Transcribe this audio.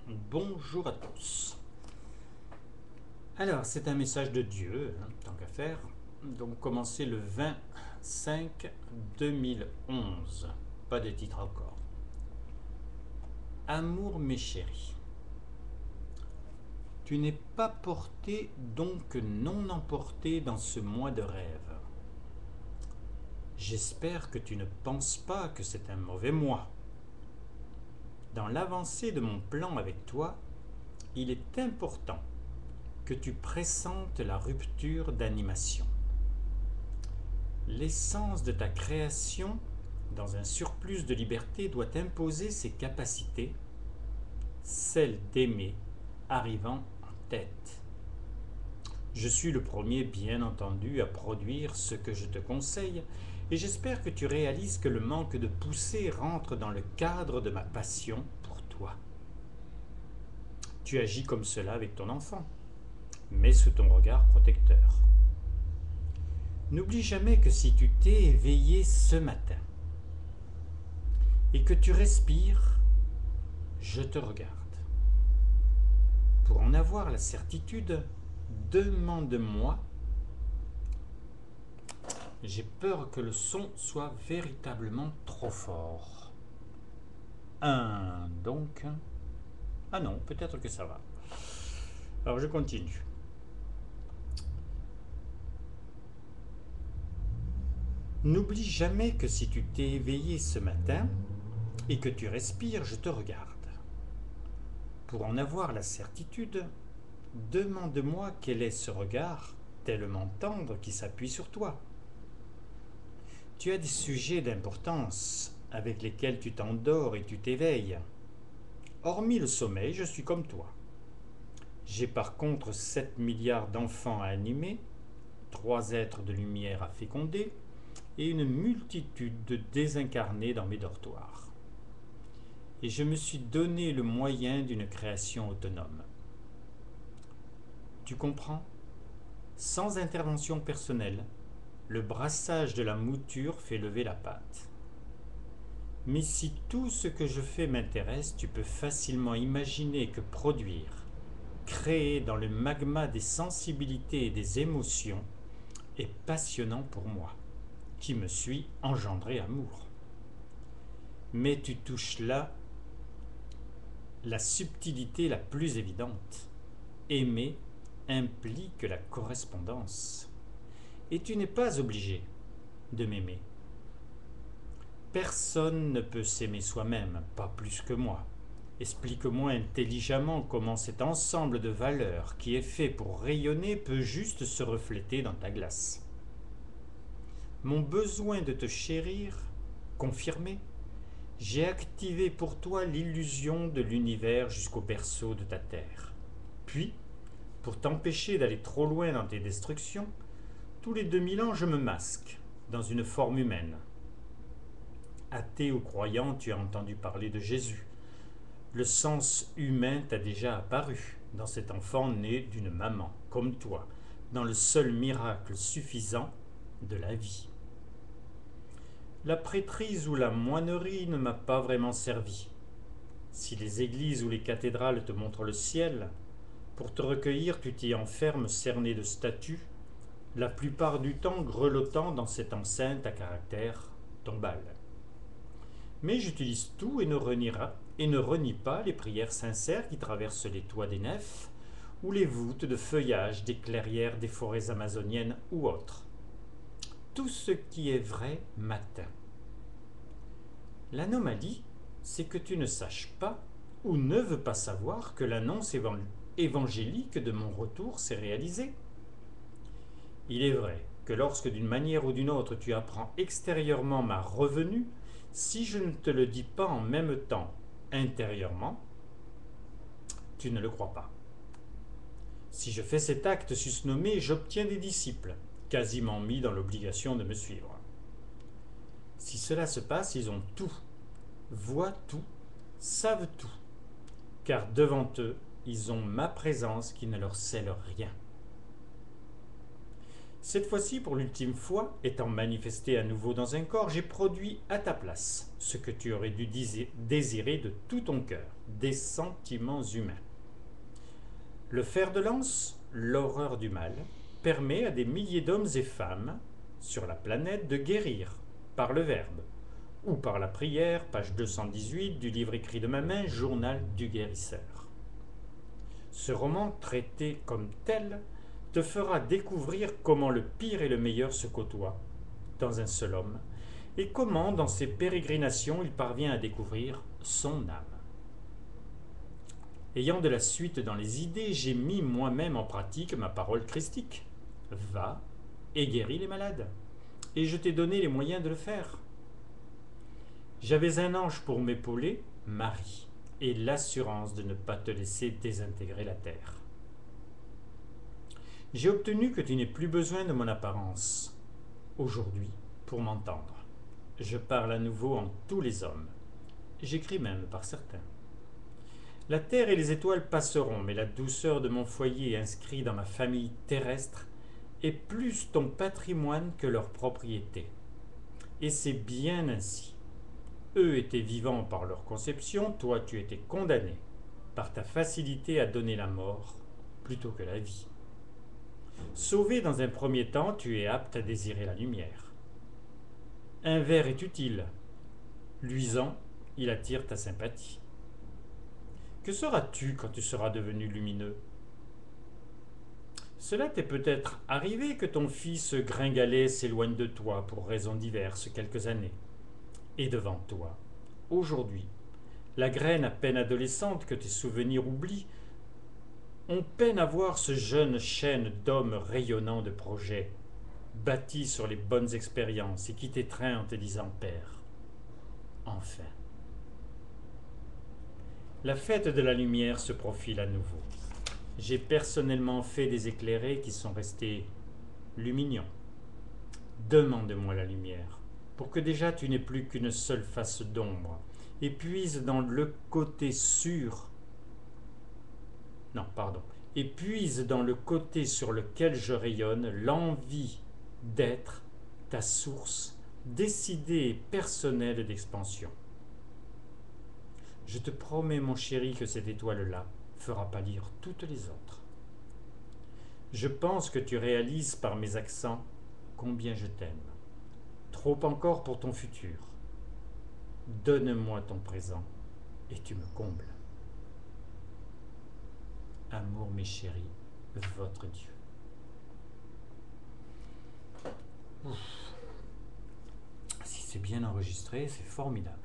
Bonjour à tous. Alors, c'est un message de Dieu, tant qu'à faire. Donc, commencé le 20 5 2011. Pas de titre encore. Amour, mes chéris. Tu n'es pas porté, donc non emporté dans ce mois de rêve. J'espère que tu ne penses pas que c'est un mauvais mois. Dans l'avancée de mon plan avec toi, il est important que tu pressentes la rupture d'animation. L'essence de ta création, dans un surplus de liberté, doit imposer ses capacités, celle d'aimer, arrivant en tête. Je suis le premier, bien entendu, à produire ce que je te conseille, et j'espère que tu réalises que le manque de poussée rentre dans le cadre de ma passion pour toi. Tu agis comme cela avec ton enfant, mais sous ton regard protecteur. N'oublie jamais que si tu t'es éveillé ce matin et que tu respires, je te regarde. Pour en avoir la certitude, demande-moi. J'ai peur que le son soit véritablement trop fort. Donc. Ah non, peut-être que ça va. Alors je continue. N'oublie jamais que si tu t'es éveillé ce matin et que tu respires, je te regarde. Pour en avoir la certitude, demande-moi quel est ce regard tellement tendre qui s'appuie sur toi. Tu as des sujets d'importance avec lesquels tu t'endors et tu t'éveilles. Hormis le sommeil, je suis comme toi. J'ai par contre 7 milliards d'enfants à animer, 3 êtres de lumière à féconder et une multitude de désincarnés dans mes dortoirs. Et je me suis donné le moyen d'une création autonome. Tu comprends ? Sans intervention personnelle, le brassage de la mouture fait lever la pâte. Mais si tout ce que je fais m'intéresse, tu peux facilement imaginer que produire, créer dans le magma des sensibilités et des émotions est passionnant pour moi, qui me suis engendré amour. Mais tu touches là la subtilité la plus évidente. Aimer implique la correspondance. Et tu n'es pas obligé de m'aimer. Personne ne peut s'aimer soi-même, pas plus que moi. Explique-moi intelligemment comment cet ensemble de valeurs qui est fait pour rayonner peut juste se refléter dans ta glace. Mon besoin de te chérir, confirmé, j'ai activé pour toi l'illusion de l'univers jusqu'au berceau de ta terre. Puis, pour t'empêcher d'aller trop loin dans tes destructions, tous les 2000 ans je me masque dans une forme humaine. Athée ou croyant, tu as entendu parler de Jésus. Le sens humain t'a déjà apparu dans cet enfant né d'une maman, comme toi, dans le seul miracle suffisant de la vie. La prêtrise ou la moinerie ne m'a pas vraiment servi. Si les églises ou les cathédrales te montrent le ciel, pour te recueillir, tu t'y enfermes cerné de statues, la plupart du temps grelottant dans cette enceinte à caractère tombal. Mais j'utilise tout et ne renie pas les prières sincères qui traversent les toits des nefs ou les voûtes de feuillage des clairières des forêts amazoniennes ou autres. Tout ce qui est vrai m'atteint. L'anomalie, c'est que tu ne saches pas ou ne veux pas savoir que l'annonce évangélique de mon retour s'est réalisée. Il est vrai que lorsque d'une manière ou d'une autre tu apprends extérieurement ma revenue, si je ne te le dis pas en même temps intérieurement, tu ne le crois pas. Si je fais cet acte susnommé, j'obtiens des disciples, quasiment mis dans l'obligation de me suivre. Si cela se passe, ils ont tout, voient tout, savent tout, car devant eux, ils ont ma présence qui ne leur cèle rien. Cette fois-ci, pour l'ultime fois, étant manifesté à nouveau dans un corps, j'ai produit à ta place ce que tu aurais dû désirer de tout ton cœur, des sentiments humains. Le fer de lance, l'horreur du mal, permet à des milliers d'hommes et femmes sur la planète de guérir par le verbe ou par la prière, page 218 du livre écrit de ma main, Journal du guérisseur. Ce roman, traité comme tel, te fera découvrir comment le pire et le meilleur se côtoient dans un seul homme et comment, dans ses pérégrinations, il parvient à découvrir son âme. Ayant de la suite dans les idées, j'ai mis moi-même en pratique ma parole christique. Va et guéris les malades. Et je t'ai donné les moyens de le faire. J'avais un ange pour m'épauler, Marie, et l'assurance de ne pas te laisser désintégrer la terre. J'ai obtenu que tu n'aies plus besoin de mon apparence, aujourd'hui, pour m'entendre. Je parle à nouveau en tous les hommes. J'écris même par certains. La terre et les étoiles passeront, mais la douceur de mon foyer inscrit dans ma famille terrestre est plus ton patrimoine que leur propriété. Et c'est bien ainsi. Eux étaient vivants par leur conception, toi tu étais condamné par ta facilité à donner la mort plutôt que la vie. Sauvé dans un premier temps, tu es apte à désirer la lumière. Un verre est utile. Luisant, il attire ta sympathie. Que seras-tu quand tu seras devenu lumineux? Cela t'est peut-être arrivé que ton fils gringalet s'éloigne de toi pour raisons diverses quelques années. Et devant toi, aujourd'hui, la graine à peine adolescente que tes souvenirs oublient, on peine à voir ce jeune chêne d'hommes rayonnant de projets, bâti sur les bonnes expériences et qui t'étreint en te disant « Père, enfin ». La fête de la lumière se profile à nouveau. J'ai personnellement fait des éclairés qui sont restés lumineux. Demande-moi la lumière, pour que déjà tu n'aies plus qu'une seule face d'ombre, et puise dans le côté sûr. Non, pardon. Et puise dans le côté sur lequel je rayonne l'envie d'être ta source décidée et personnelle d'expansion. Je te promets, mon chéri, que cette étoile-là fera pâlir toutes les autres. Je pense que tu réalises par mes accents combien je t'aime. Trop encore pour ton futur. Donne-moi ton présent et tu me combles. Amour, mes chéris, votre Dieu. Ouf. Si c'est bien enregistré, c'est formidable.